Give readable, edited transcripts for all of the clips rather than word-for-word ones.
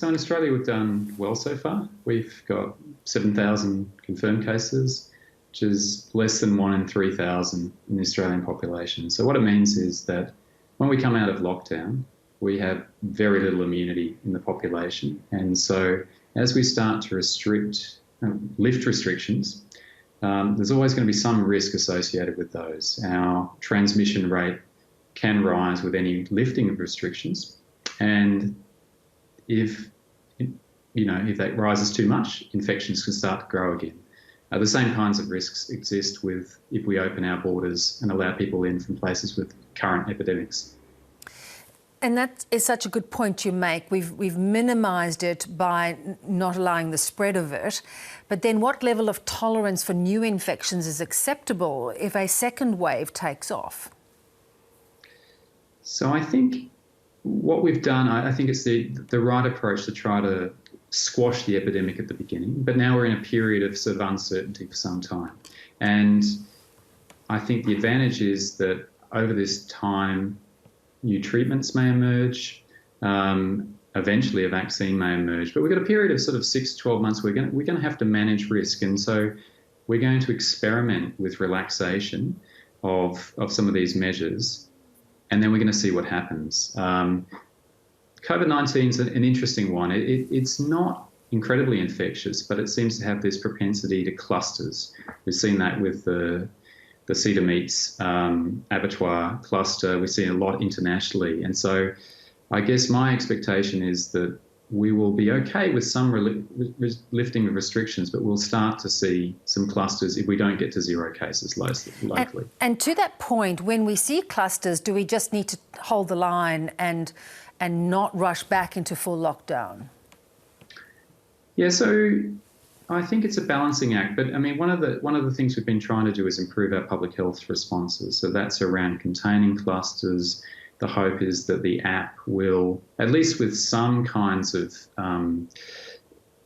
So in Australia, we've done well so far. We've got 7,000 confirmed cases, which is less than 1 in 3,000 in the Australian population. So what it means is that when we come out of lockdown, we have very little immunity in the population. And so as we start to lift restrictions, there's always going to be some risk associated with those. Our transmission rate can rise with any lifting of restrictions. And if that rises too much, infections can start to grow again. The same kinds of risks exist if we open our borders and allow people in from places with current epidemics. And that is such a good point you make. We've minimised it by not allowing the spread of it. But then what level of tolerance for new infections is acceptable if a second wave takes off? So I think what we've done, I think it's the right approach to try to squash the epidemic at the beginning. But now we're in a period of sort of uncertainty for some time. And I think the advantage is that over this time, new treatments may emerge. Eventually, a vaccine may emerge. But we've got a period of sort of 6 to 12 months. We're going to have to manage risk. And so we're going to experiment with relaxation of some of these measures. And then we're going to see what happens. COVID-19 is an interesting one. It's not incredibly infectious, but it seems to have this propensity to clusters. We've seen that with the Cedar Meats abattoir cluster. We've seen a lot internationally. And so I guess my expectation is that we will be okay with some lifting of restrictions, but we'll start to see some clusters if we don't get to 0 cases locally. And to that point, when we see clusters, do we just need to hold the line and not rush back into full lockdown? Yeah, so I think it's a balancing act. But I mean, one of the things we've been trying to do is improve our public health responses. So that's around containing clusters. The hope is that the app will, at least with some kinds of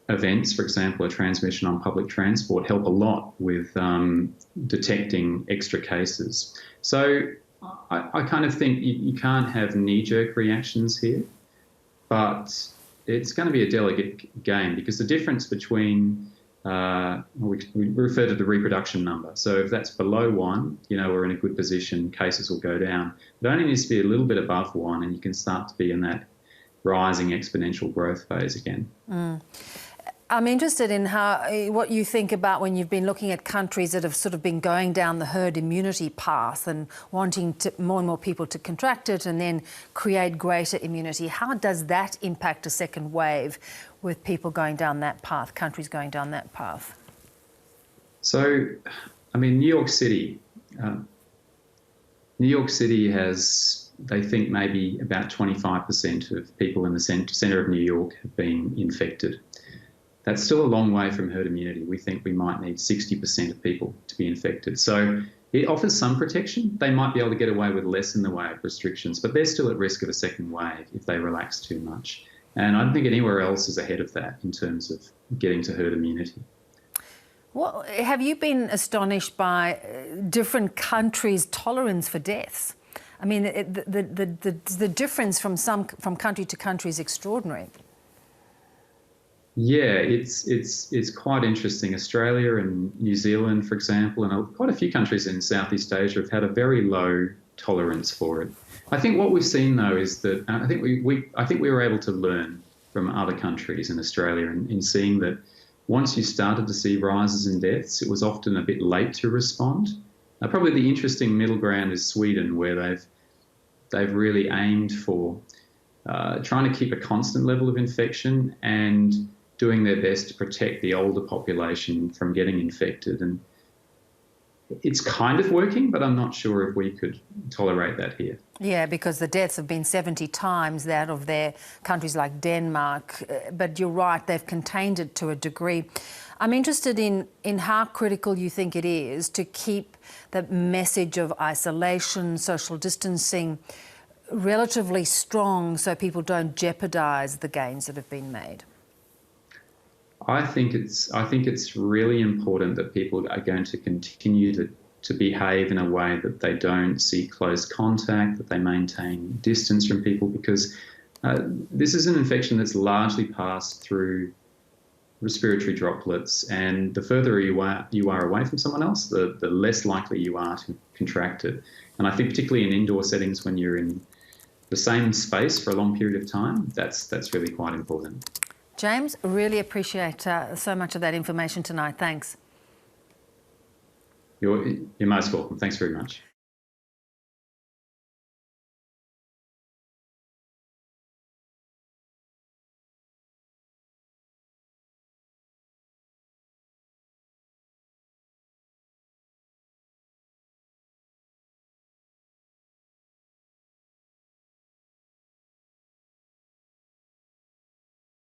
events, for example, a transmission on public transport, help a lot with detecting extra cases. So I kind of think you can't have knee-jerk reactions here, but it's going to be a delicate game because the difference between we refer to the reproduction number. So if that's below 1, we're in a good position, cases will go down. It only needs to be a little bit above 1 and you can start to be in that rising exponential growth phase again. I'm interested in what you think about when you've been looking at countries that have sort of been going down the herd immunity path and wanting more and more people to contract it and then create greater immunity. How does that impact a second wave with people going down that path, countries going down that path? So, I mean, New York City has, they think maybe about 25% of people in the centre of New York have been infected. That's still a long way from herd immunity. We think we might need 60% of people to be infected. So it offers some protection. They might be able to get away with less in the way of restrictions, but they're still at risk of a second wave if they relax too much. And I don't think anywhere else is ahead of that in terms of getting to herd immunity. Well, have you been astonished by different countries' tolerance for deaths? I mean, the difference from country to country is extraordinary. Yeah, it's quite interesting. Australia and New Zealand, for example, and quite a few countries in Southeast Asia have had a very low tolerance for it. I think what we've seen though is that I think we were able to learn from other countries in Australia in seeing that once you started to see rises in deaths, it was often a bit late to respond. Probably the interesting middle ground is Sweden, where they've really aimed for trying to keep a constant level of infection and doing their best to protect the older population from getting infected. And it's kind of working, but I'm not sure if we could tolerate that here. Yeah, because the deaths have been 70 times that of their countries like Denmark. But you're right, they've contained it to a degree. I'm interested in how critical you think it is to keep the message of isolation, social distancing relatively strong so people don't jeopardise the gains that have been made. I think it's really important that people are going to continue to behave in a way that they don't seek close contact, that they maintain distance from people, because This is an infection that's largely passed through respiratory droplets, and the further you are away from someone else, the less likely you are to contract it. And I think particularly in indoor settings, when you're in the same space for a long period of time, that's really quite important. James, really appreciate so much of that information tonight. Thanks. You're most welcome. Thanks very much.